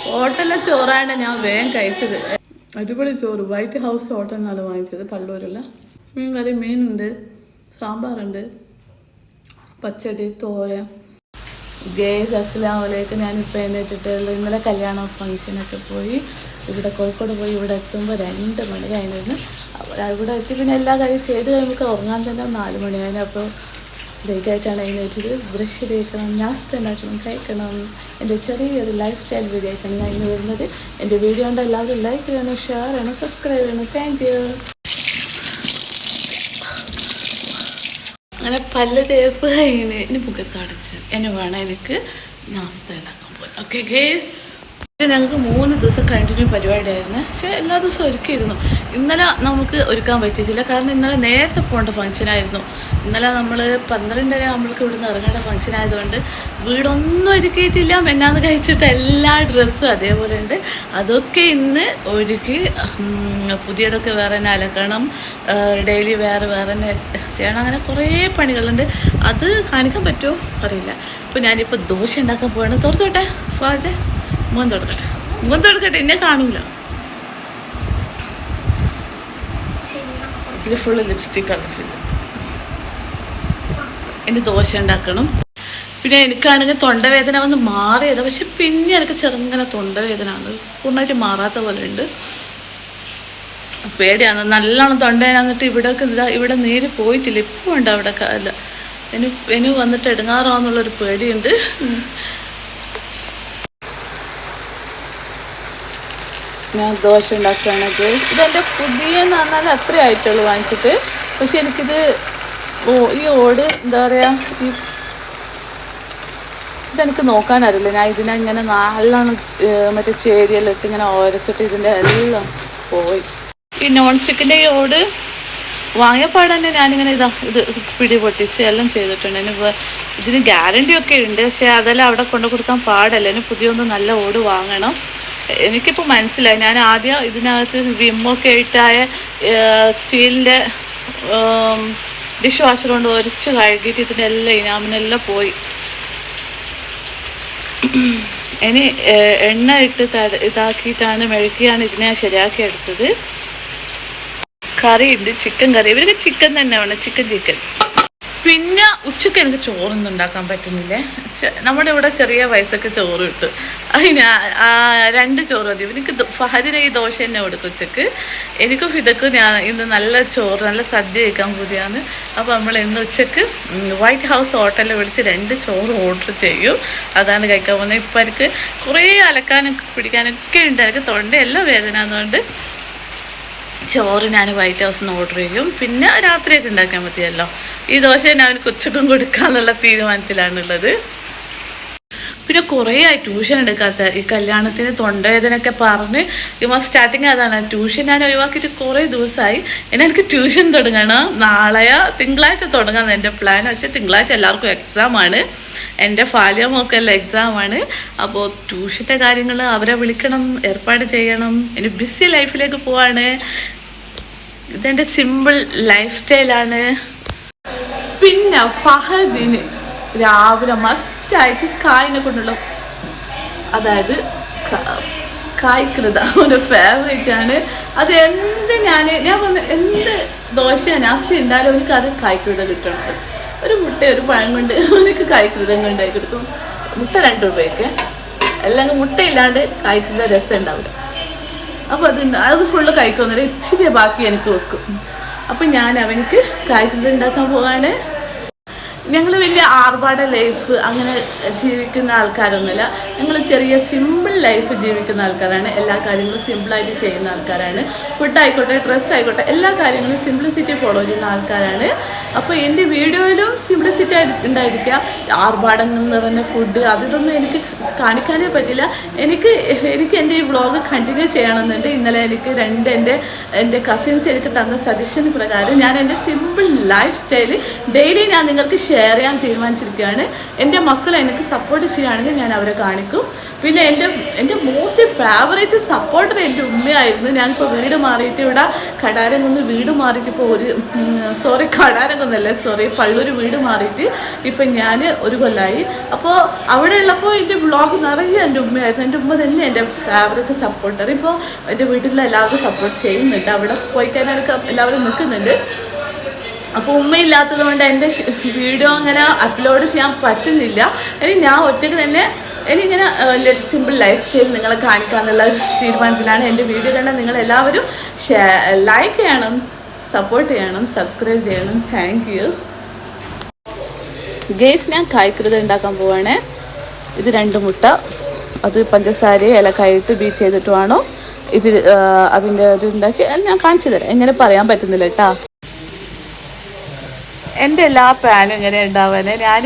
ഹോട്ടലിലെ ചോറാണ് ഞാൻ വേഗം കഴിച്ചത്. അടിപൊളി ചോറ്. വൈറ്റ് ഹൗസ് ഹോട്ടലിൽ നിന്നാണ് വാങ്ങിച്ചത്, പള്ളൂരുള്ള. മീൻ കറി, മീനുണ്ട്, സാമ്പാറുണ്ട്, പച്ചടി, തോരൻ. ഗേസ് അസ്സലാമലൈക്കും. ഞാനിപ്പോൾ എഴുന്നേറ്റിട്ടുള്ള ഇന്നലെ കല്യാണ ഫംഗ്ഷനൊക്കെ പോയി ഇവിടെ കോഴിക്കോട് പോയി. ഇവിടെ എത്തുമ്പോൾ 2 മണി കഴിഞ്ഞിരുന്നു. ഇവിടെ എത്തി പിന്നെ എല്ലാ കാര്യം ചെയ്ത് കഴിയുമ്പോൾ ഉറങ്ങാൻ തന്നെ 4 മണിയായിരുന്നു. അപ്പോൾ ലേറ്റായിട്ടാണ് എഴുന്നേറ്റത്. ബ്രഷ് തേക്കണം, നാസ്ത ഉണ്ടാക്കണം, കഴിക്കണം. എൻ്റെ ചെറിയൊരു ലൈഫ് സ്റ്റൈൽ വീഡിയോ ആയിട്ടാണ് ഞാൻ ഇന്ന് വരുന്നത്. എൻ്റെ വീഡിയോ കൊണ്ട് എല്ലാവരും ലൈക്ക് ചെയ്യണം, ഷെയർ ചെയ്യണം, സബ്സ്ക്രൈബ് ചെയ്യണം. Thank you. അങ്ങനെ പല്ല് തേപ്പ് കഴിഞ്ഞ് ഇനി മുഖത്തടച്ച് എന്നെ വേണം എനിക്ക് നാസ്ത ഉണ്ടാക്കാൻ പോയി. ഓക്കെ ഗേസ്, ഞങ്ങൾക്ക് 3 ദിവസം കണ്ടിന്യൂ പരിപാടിയായിരുന്നു. പക്ഷേ എല്ലാ ദിവസവും ഒരുക്കിയിരുന്നു. ഇന്നലെ നമുക്ക് ഒരുക്കാൻ പറ്റിയിട്ടില്ല, കാരണം ഇന്നലെ നേരത്തെ പോകേണ്ട ഫംഗ്ഷനായിരുന്നു. ഇന്നലെ നമ്മൾ 12:30 നമ്മൾക്ക് ഇവിടുന്ന് ഇറങ്ങേണ്ട ഫംഗ്ഷൻ ആയതുകൊണ്ട് വീടൊന്നും ഒരുക്കിയിട്ടില്ല. മെന്നാന്ന് കഴിച്ചിട്ട് എല്ലാ ഡ്രസ്സും അതേപോലെ ഉണ്ട്. അതൊക്കെ ഇന്ന് ഒരുക്കി, പുതിയതൊക്കെ വേറെ തന്നെ അലക്കണം, ഡെയിലി വേറെ തന്നെ ചെയ്യണം. അങ്ങനെ കുറേ പണികളുണ്ട്. അത് കാണിക്കാൻ പറ്റുമോ അറിയില്ല. അപ്പോൾ ഞാനിപ്പോൾ ദോശ ഉണ്ടാക്കാൻ പോവാണ്. തുറത്തോട്ടെ ഫാജെ, മുഖം തുടക്കട്ടെ, എന്നെ കാണൂല. ഇതിൽ ഫുള്ള് ലിപ്സ്റ്റിക്കാണ്. ഇനി ദോശ ഉണ്ടാക്കണം. പിന്നെ എനിക്കാണെങ്കിൽ തൊണ്ടവേദന വന്ന് മാറിയത്, പക്ഷെ പിന്നെ എനിക്ക് ചെറുങ്ങനെ തൊണ്ടവേദന ആണ്, പൂർണ്ണമായിട്ട് മാറാത്ത പോലെ ഉണ്ട്. പേടിയാണ്, നല്ലോണം തൊണ്ടവേദന വന്നിട്ട് ഇവിടെ നീര് പോയിട്ടില്ല. ഇപ്പോൾ ഉണ്ട് അവിടെ. അല്ല, ഇനി വന്നിട്ട് എടുങ്ങാറാന്നുള്ളൊരു പേടിയുണ്ട്. ഞാൻ ദോശ ഉണ്ടാക്കുകയാണെങ്കിൽ ഇതെൻ്റെ പുതിയെന്ന് പറഞ്ഞാൽ അത്രേ ആയിട്ടുള്ളൂ വാങ്ങിച്ചിട്ട്. പക്ഷെ എനിക്കിത് ഈ ഓട് എന്താ പറയുക, ഇതെനിക്ക് നോക്കാനറിയില്ല. ഞാൻ ഇതിനെ ഇങ്ങനെ നല്ലോണം മറ്റേ ചേരിയെല്ലാം ഇട്ട് ഇങ്ങനെ ഉരച്ചിട്ട് ഇതിൻ്റെ എല്ലാം പോയി. ഈ നോൺ സ്റ്റിക്കിൻ്റെ ഈ ഓട് വാങ്ങിയ പാടെ തന്നെ ഞാനിങ്ങനെ ഇത് പിടി പൊട്ടിച്ച് എല്ലാം ചെയ്തിട്ടുണ്ട്. ഇതിന് ഗ്യാരണ്ടി ഉണ്ട്, പക്ഷേ അതെല്ലാം അവിടെ കൊണ്ടു കൊടുക്കാൻ പാടല്ല. ഇനി പുതിയൊന്ന് നല്ല ഓട് വാങ്ങണം. എനിക്കിപ്പോൾ മനസ്സിലായി. ഞാൻ ആദ്യം ഇതിനകത്ത് വിമ്മൊക്കെ ഇട്ടായ സ്റ്റീലിൻ്റെ ഡിഷ് വാഷർ കൊണ്ട് ഒരച്ച് കഴുകിയിട്ട് ഇതിൻ്റെ എല്ലാം ഇനാമിനെല്ലാം പോയി. ഇനി എണ്ണ ഇട്ട് ഇതാക്കിയിട്ടാണ് മെഴുകിയാണ് ഇതിനെ ശരിയാക്കി എടുത്തത്. കറിയുണ്ട്, ചിക്കൻ കറി. ഇവർക്ക് ചിക്കൻ തന്നെ വേണം, ചിക്കൻ. പിന്നെ ഉച്ചയ്ക്ക് എനിക്ക് ചോറൊന്നും ഉണ്ടാക്കാൻ പറ്റുന്നില്ലേ. നമ്മുടെ ഇവിടെ ചെറിയ വയസ്സൊക്കെ ചോറ് കിട്ടും. അതിന് 2 ചോറ് മതി. എനിക്ക് ഫഹദിന് ഈ ദോശ തന്നെ കൊടുക്കും ഉച്ചക്ക്. എനിക്കും ഫിദക്കും ഞാൻ ഇന്ന് നല്ല ചോറ്, നല്ല സദ്യ കഴിക്കാൻ കൂടിയാണ്. അപ്പോൾ നമ്മൾ ഇന്ന് ഉച്ചക്ക് വൈറ്റ് ഹൗസ് ഹോട്ടലിൽ വിളിച്ച് 2 ചോറ് ഓർഡർ ചെയ്യും. അതാണ് കഴിക്കാൻ പോകുന്നത്. ഇപ്പം എനിക്ക് കുറേ അലക്കാനൊക്കെ പിടിക്കാനൊക്കെ ഉണ്ട്. എനിക്ക് തൊണ്ടയെല്ലാം വേദന ആയതുകൊണ്ട് ചോറ് ഞാൻ വൈറ്റ് ഹൗസിൽ നിന്ന് ഓർഡർ ചെയ്യും. പിന്നെ രാത്രിയൊക്കെ ഉണ്ടാക്കാൻ മതിയല്ലോ. ഈ ദോശ തന്നെ അവന് ഉച്ചക്കും കൊടുക്കാന്നുള്ള തീരുമാനത്തിലാണുള്ളത്. പിന്നെ കുറേ ആയി ട്യൂഷൻ എടുക്കാത്ത. ഈ കല്യാണത്തിന് തൊണ്ടവേദനയൊക്കെ പറഞ്ഞ് സ്റ്റാർട്ടിങ് അതാണ്. ട്യൂഷൻ ഞാൻ ഒഴിവാക്കിയിട്ട് കുറേ ദിവസമായി. ഇനി എനിക്ക് ട്യൂഷൻ തുടങ്ങണം. തിങ്കളാഴ്ച തുടങ്ങാമെന്ന് എൻ്റെ പ്ലാൻ. പക്ഷേ തിങ്കളാഴ്ച എല്ലാവർക്കും എക്സാമാണ്. എൻ്റെ ഫാലിയമൊക്കെല്ലാം എക്സാമാണ്. അപ്പോൾ ട്യൂഷൻ്റെ കാര്യങ്ങൾ അവരെ വിളിക്കണം, ഏർപ്പാട് ചെയ്യണം. ഇനി ബിസി ലൈഫിലേക്ക് പോവാണ്. ഇതെൻ്റെ സിമ്പിൾ ലൈഫ് സ്റ്റൈലാണ്. പിന്നെ ഫഹദിന് രാവിലെ മസ്റ്റായിട്ട് കായിനെ കൊണ്ടുള്ള, അതായത് കായ്കൃത അവൻ്റെ ഫേവറേറ്റാണ്. അത് ഞാൻ പറഞ്ഞ എന്ത് ദോശ നാസ്തി ഉണ്ടായാലും എനിക്ക് അത് കായ്കൃത കിട്ടണം. ഒരു മുട്ട, ഒരു പഴം കൊണ്ട് എനിക്ക് കായ്കൃതം ഉണ്ടാക്കി കൊടുക്കും. മുട്ട 2 രൂപയ്ക്ക്. അല്ലെങ്കിൽ മുട്ടയില്ലാണ്ട് കായ്കൃത രസം ഉണ്ടാവില്ല. അപ്പോൾ അത് ഫുള്ള് കഴിക്കുന്നില്ല, ഇച്ചിരി ബാക്കി എനിക്ക് വെക്കും. അപ്പം ഞാൻ അവനക്ക് കായ്കൃത ഉണ്ടാക്കാൻ പോവാണ്. ഞങ്ങൾ വലിയ ആർഭാട ലൈഫ് അങ്ങനെ ജീവിക്കുന്ന ആൾക്കാരൊന്നുമില്ല. ഞങ്ങൾ ചെറിയ സിമ്പിൾ ലൈഫ് ജീവിക്കുന്ന ആൾക്കാരാണ്. എല്ലാ കാര്യങ്ങളും സിമ്പിളായിട്ട് ചെയ്യുന്ന ആൾക്കാരാണ്. ഫുഡ് ആയിക്കോട്ടെ, ഡ്രസ്സ് ആയിക്കോട്ടെ, എല്ലാ കാര്യങ്ങളും സിംപ്ലിസിറ്റി ഫോളോ ചെയ്യുന്ന ആൾക്കാരാണ്. അപ്പോൾ എൻ്റെ വീഡിയോയിലും സിംപ്ലിസിറ്റി ഉണ്ടായിരിക്കുക. ആർഭാടങ്ങൾ നിറഞ്ഞ ഫുഡ് അതൊന്നും എനിക്ക് കാണിക്കാനേ പറ്റില്ല. എനിക്ക് എൻ്റെ ഈ വ്ളോഗ് കണ്ടിന്യൂ ചെയ്യണമെന്നുണ്ട്. ഇന്നലെ എനിക്ക് എൻ്റെ കസിൻസ് എനിക്ക് തന്ന സജഷൻ പ്രകാരം ഞാൻ എൻ്റെ സിമ്പിൾ ലൈഫ് സ്റ്റൈൽ ഡെയിലി ഞാൻ നിങ്ങൾക്ക് ഷെയർ ചെയ്യാൻ തീരുമാനിച്ചിരിക്കുകയാണ്. എൻ്റെ മക്കൾ എനിക്ക് സപ്പോർട്ട് ചെയ്യുകയാണെങ്കിൽ ഞാൻ അവരെ കാണിക്കും. പിന്നെ എൻ്റെ മോസ്റ്റ് ഫേവറേറ്റ് സപ്പോർട്ടർ എൻ്റെ ഉമ്മയായിരുന്നു. ഞാനിപ്പോൾ വീട് മാറിയിട്ട് ഇവിടെ കടാരംകുന്ന് വീട് മാറിയിട്ട് ഇപ്പോൾ പള്ളൂർ വീട് മാറിയിട്ട് ഇപ്പം ഞാൻ ഒരു കൊല്ലമായി. അപ്പോൾ അവിടെ ഉള്ളപ്പോൾ എൻ്റെ വ്ളോഗ് നിറയെ എൻ്റെ ഉമ്മയായിരുന്നു. എൻ്റെ ഉമ്മ തന്നെ എൻ്റെ ഫേവറേറ്റ് സപ്പോർട്ടർ. ഇപ്പോൾ എൻ്റെ വീട്ടിലുള്ള എല്ലാവരും സപ്പോർട്ട് ചെയ്യുന്നുണ്ട്. അവിടെ പോയി കഴിഞ്ഞാൽ എല്ലാവരും നിൽക്കുന്നുണ്ട്. അപ്പോൾ ഉമ്മയില്ലാത്തത് കൊണ്ട് എൻ്റെ വീഡിയോ അങ്ങനെ അപ്ലോഡ് ചെയ്യാൻ പറ്റുന്നില്ല. ഇനി ഞാൻ ഒറ്റയ്ക്ക് തന്നെ എനിക്കിങ്ങനെ സിമ്പിൾ ലൈഫ് സ്റ്റൈൽ നിങ്ങളെ കാണിക്കാമെന്നുള്ള തീരുമാനത്തിലാണ്. എൻ്റെ വീഡിയോ കണ്ടാൽ നിങ്ങളെല്ലാവരും ലൈക്ക് ചെയ്യണം, സപ്പോർട്ട് ചെയ്യണം, സബ്സ്ക്രൈബ് ചെയ്യണം. Thank you guys. ഞാൻ കായ്ക്കൃത ഉണ്ടാക്കാൻ പോവാണ്. ഇത് 2 മുട്ട, അത് പഞ്ചസാര ഏലക്കായിട്ട് ബീറ്റ് ചെയ്തിട്ട് വേണോ ഇത് അതിൻ്റെ ഇത് ഉണ്ടാക്കി ഞാൻ കാണിച്ചു തരാം. എങ്ങനെ പറയാൻ പറ്റുന്നില്ല കേട്ടോ. എൻ്റെ എല്ലാ പാനും ഇങ്ങനെ ഉണ്ടാവാനേ ഞാൻ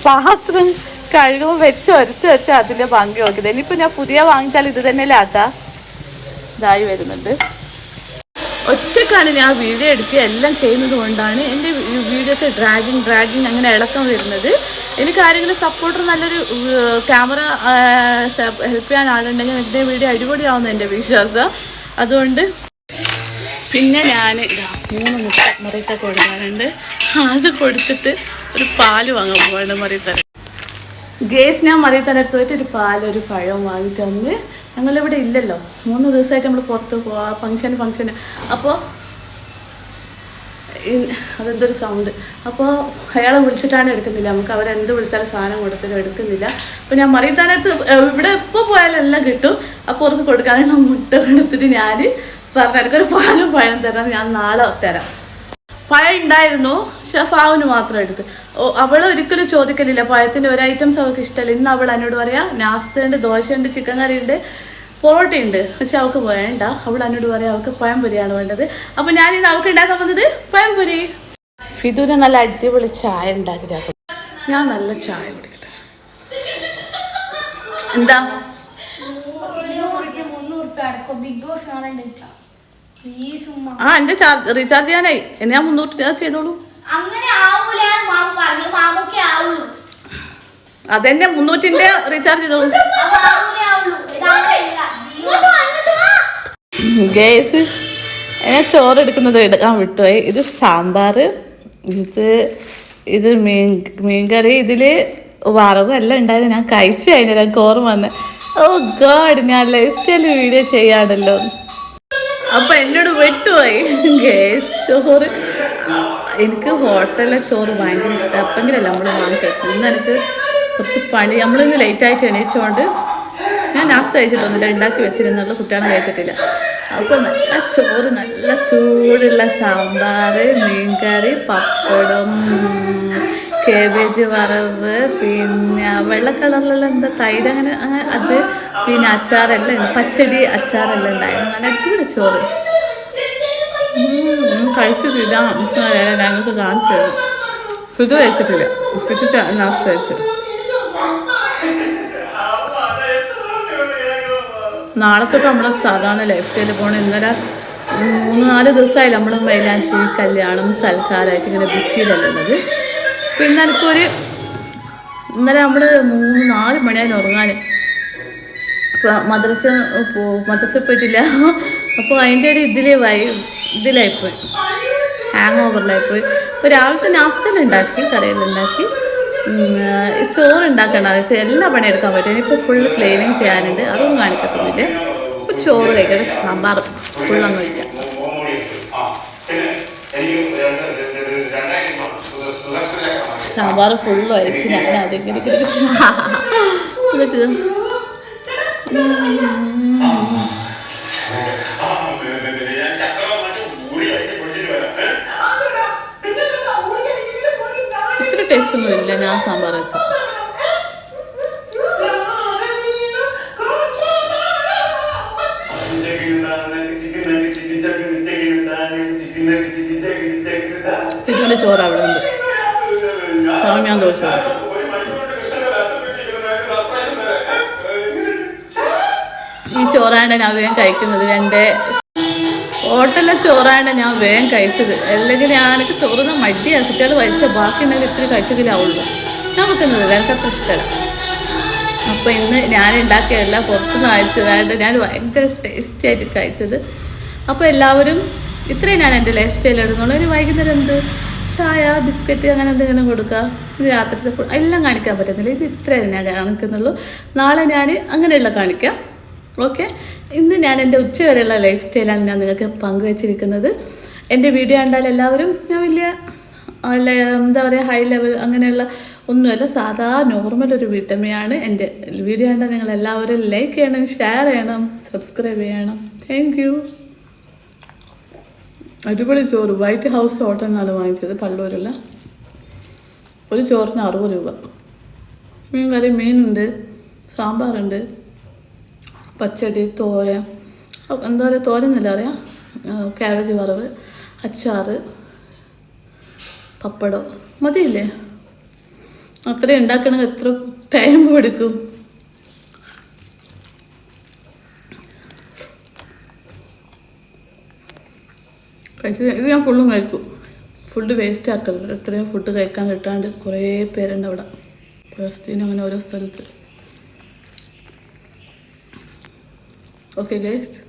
പാത്രം കഴുകുമ്പോൾ വെച്ച് അതിൻ്റെ ഭംഗി നോക്കിയത്. ഇനിയിപ്പോൾ ഞാൻ പുതിയ വാങ്ങിച്ചാൽ ഇത് തന്നെയല്ലേ ആക്കാം. ഇതായി വരുന്നുണ്ട്. ഒറ്റക്കാണ് ഞാൻ വീഡിയോ എടുക്കുക എല്ലാം ചെയ്യുന്നത് കൊണ്ടാണ് എൻ്റെ വീഡിയോക്ക് ഡ്രാഗിങ് അങ്ങനെ ഇളക്കം വരുന്നത്. എനിക്ക് ആരെങ്കിലും സപ്പോർട്ടർ നല്ലൊരു ക്യാമറ ഹെൽപ്പ് ചെയ്യാൻ ആളുണ്ടെങ്കിൽ എൻ്റെ വീഡിയോ അടിപൊളിയാവുന്ന എൻ്റെ വിശ്വാസം. അതുകൊണ്ട് പിന്നെ ഞാൻ 3 മുട്ട മറിയത്ത കൊടുക്കാനുണ്ട്. അത് കൊടുത്തിട്ട് ഒരു പാല് വാങ്ങാൻ പോവാണ് മറിയത്തര. ഗേസ് ഞാൻ മറിയത്തരടുത്ത് പോയിട്ട് ഒരു പാലൊരു പഴം വാങ്ങിയിട്ട് വന്ന് ഞങ്ങളിവിടെ ഇല്ലല്ലോ 3 ദിവസമായിട്ട് നമ്മൾ പുറത്ത് പോവാ ഫംഗ്ഷന്. അപ്പോൾ അതെന്തൊരു സൗണ്ട്. അപ്പോൾ അയാളെ വിളിച്ചിട്ടാണ് എടുക്കുന്നില്ല. നമുക്ക് അവരെന്ത് വിളിച്ചാലും സാധനം കൊടുത്തിട്ട് എടുക്കുന്നില്ല. അപ്പോൾ ഞാൻ മറിയത്താനടുത്ത് ഇവിടെ എപ്പോൾ പോയാലും എല്ലാം കിട്ടും. അപ്പോൾ അവർക്ക് കൊടുക്കാനുള്ള മുട്ട കൊടുത്തിട്ട് ഞാൻ പറഞ്ഞു എനിക്കൊരു പാലും പഴം തരാം, ഞാൻ നാളെ തരാം. പഴം ഉണ്ടായിരുന്നു, പക്ഷെ ഫാവിന് മാത്രം എടുത്ത്. അവൾ ഒരിക്കലും ചോദിക്കലില്ല പഴത്തിൻ്റെ ഒരു ഐറ്റംസ് അവൾക്ക് ഇഷ്ടമല്ല. ഇന്ന് അവൾ എന്നോട് പറയാം നാസ്തയുണ്ട്, ദോശയുണ്ട്, ചിക്കൻ കറിയുണ്ട്, പൊറോട്ടയുണ്ട്, പക്ഷെ അവൾക്ക് വേണ്ട. അവൾ എന്നോട് പറയാം അവൾക്ക് പഴംപൊരിയാണ് വേണ്ടത്. അപ്പോൾ ഞാനിന്ന് അവൾക്ക് ഉണ്ടാക്കാൻ വന്നത് പഴംപൊരി. ഫിദുവിനെ നല്ല അടിപൊളി ചായ ഉണ്ടാക്കി. ഞാൻ നല്ല ചായ കുടിക്കട്ടെ. എന്താ എന്റെ റീചാർജ് ചെയ്യാനായി. എന്നെ ഞാൻ 300 ചെയ്തോളൂ. അതെന്നെ 300 റീചാർജ് ചെയ്തോളൂ. ഗേസ് ഞാൻ ചോറ് എടുക്കുന്നത് എടുക്കാൻ വിട്ടുപോയി. ഇത് സാമ്പാർ, ഇത് മീൻകറി, ഇതിൽ വറവ് എല്ലാം ഉണ്ടായത് ഞാൻ കഴിച്ചു കഴിഞ്ഞാൽ എനിക്ക് ഓർമ്മ വന്നത്. ഓ ഗോഡ്, ഞാൻ ലൈഫ് സ്റ്റൈൽ വീഡിയോ ചെയ്യാണല്ലോ. അപ്പം എന്നോട് വിട്ടുപോയി ഗേസ്. ചോറ് എനിക്ക് ഹോട്ടലിലെ ചോറ് ഭയങ്കര ഇഷ്ടം. അപ്പെങ്കിലല്ല നമ്മൾ വാങ്ങിക്കും. ഇന്ന് എനിക്ക് കുറച്ച് പണി, നമ്മളിന്ന് ലേറ്റായിട്ട് എണീച്ചുകൊണ്ട് ഞാൻ നാസ്ത കഴിച്ചിട്ടൊന്നുമില്ല, ഉണ്ടാക്കി വെച്ചിരുന്നുള്ള കുട്ടികളെ കഴിച്ചിട്ടില്ല. അപ്പോൾ നല്ല ചോറ്, നല്ല ചൂടുള്ള സാമ്പാർ, മീൻകറി, പപ്പടം, കേബേജ് വറവ്, പിന്നെ വെള്ള കളറിലുള്ള എന്താ തൈര് അങ്ങനെ അത്, പിന്നെ അച്ചാറെല്ലാം ഉണ്ട്, പച്ചടി അച്ചാറെല്ലാം ഉണ്ടായിരുന്നു. നല്ല അടിപൊളി ചോറ് കഴിച്ചിട്ടില്ല. ഞങ്ങൾക്ക് കാണിച്ചു തരും. ഫിദു കഴിച്ചിട്ടില്ല, ഫിദു നാസ്ത കഴിച്ചു. നാളെ തൊട്ട് നമ്മളെ സാധാരണ ലൈഫ് സ്റ്റൈലിൽ പോകണം. ഇന്നലെ 3-4 ദിവസമായി നമ്മൾ മൈലാഞ്ചി കല്യാണം സൽക്കാരമായിട്ട് ഇങ്ങനെ ബിസിയിലുള്ളത്. പിന്നെ എനിക്കൊരു ഇന്നലെ നമ്മൾ 3-4 മണിയായി ഉറങ്ങാൻ. ഇപ്പോൾ മദ്രസ പോയിട്ടില്ല. അപ്പോൾ അതിൻ്റെ ഒരു ഇതിലായിപ്പോയി, ഹാങ് ഓവറിലായിപ്പോയി. അപ്പോൾ രാവിലത്തെ നാസ്തയിലുണ്ടാക്കി, കറിയിലുണ്ടാക്കി, ചോറുണ്ടാക്കേണ്ടതെന്ന് വെച്ചാൽ എല്ലാ പണിയെടുക്കാൻ പറ്റും. ഇനിയിപ്പോൾ ഫുള്ള് ക്ലീനിങ് ചെയ്യാനുണ്ട്, അതൊന്നും കാണിക്കത്തൊന്നുമില്ലേ. അപ്പോൾ ചോറ് കഴിക്കട്ടെ. സാമ്പാർ ഫുള്ളൊന്നും വയ്ക്കാം. സാമ്പാർ ഫുള്ള് അയച്ച് ഞാൻ അതെങ്ങനെ എന്നിട്ട് ഇത്ര ടേസ്റ്റ് ഒന്നും ഇല്ല ഞാൻ സാമ്പാർ വെച്ച. സിറ്റുവിൻ്റെ ചോറ് അവിടെ ഉണ്ട്. ഞാൻ ദോശ ഈ ചോറാണ് ഞാൻ വേഗം കഴിക്കുന്നത്. ഹോട്ടലിലെ ചോറാണ് ഞാൻ വേഗം കഴിച്ചത്. അല്ലെങ്കിൽ എനിക്ക് ചോറുന്ന മടിയാണ്. കുട്ടികൾ കഴിച്ച ബാക്കി ഉണ്ടെങ്കിൽ ഇത്തിരി കഴിച്ചെങ്കിലാവുള്ളൂ. ഞാൻ വെക്കുന്നില്ല, എനിക്കത്ര ഇഷ്ടമല്ല. അപ്പോൾ ഇന്ന് ഞാൻ ഉണ്ടാക്കിയതല്ല, പുറത്തുനിന്ന് അയച്ചതായിട്ട് ഞാൻ ഭയങ്കര ടേസ്റ്റി ആയിട്ട് കഴിച്ചത്. അപ്പോൾ എല്ലാവരും ഇത്രയും ഞാൻ എൻ്റെ ലൈഫ് സ്റ്റൈൽ എടുക്കുന്നുള്ളൂ. ഒരു വൈകുന്നേരം എന്ത് ചായ ബിസ്ക്കറ്റ് അങ്ങനെ എന്തെങ്കിലും കൊടുക്കുക, രാത്രിത്തെ ഫുഡ് എല്ലാം കാണിക്കാൻ പറ്റുന്നില്ല. ഇത് ഇത്രയും ഞാൻ കാണിക്കുന്നുള്ളൂ. നാളെ ഞാൻ അങ്ങനെയുള്ള കാണിക്കാം. ഓക്കെ, ഇന്ന് ഞാൻ എൻ്റെ ഉച്ചവരെയുള്ള ലൈഫ് സ്റ്റൈലാണ് ഞാൻ നിങ്ങൾക്ക് പങ്കുവച്ചിരിക്കുന്നത്. എൻ്റെ വീഡിയോ കണ്ടാൽ എല്ലാവരും ഞാൻ വലിയ എന്താ പറയുക ഹൈ ലെവൽ അങ്ങനെയുള്ള ഒന്നുമല്ല, സാധാ നോർമൽ ഒരു വീട്ടമ്മയാണ്. എൻ്റെ വീഡിയോ കണ്ടാൽ നിങ്ങൾ എല്ലാവരും ലൈക്ക് ചെയ്യണം, ഷെയർ ചെയ്യണം, സബ്സ്ക്രൈബ് ചെയ്യണം. Thank you. അടിപൊളി ചോറ് വൈറ്റ് ഹൗസ് ഹോട്ടലിൽ നിന്നാണ് വാങ്ങിച്ചത്, പള്ളൂരുള്ള. ഒരു ചോറിന് 60 രൂപ. മീൻ കറി, മീനുണ്ട്, സാമ്പാറുണ്ട്, പച്ചടി, തോരൻ, എന്താ പറയുക തോരന്നല്ല അറിയാം, കാബേജ് വറവ്, അച്ചാറ്, പപ്പടം. മതിയില്ലേ? അത്രയും ഉണ്ടാക്കണമെങ്കിൽ എത്ര ടൈം എടുക്കും? ഇത് ഞാൻ ഫുള്ളും കഴിക്കും. ഫുഡ് വേസ്റ്റ് ആക്കരുത്. എത്രയും ഫുഡ് കഴിക്കാൻ കിട്ടാണ്ട് കുറേ പേരുണ്ട് അവിടെ, ഫസ്റ്റിനും അങ്ങനെ ഓരോ സ്ഥലത്ത്. Okay guys,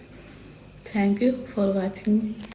thank you for watching.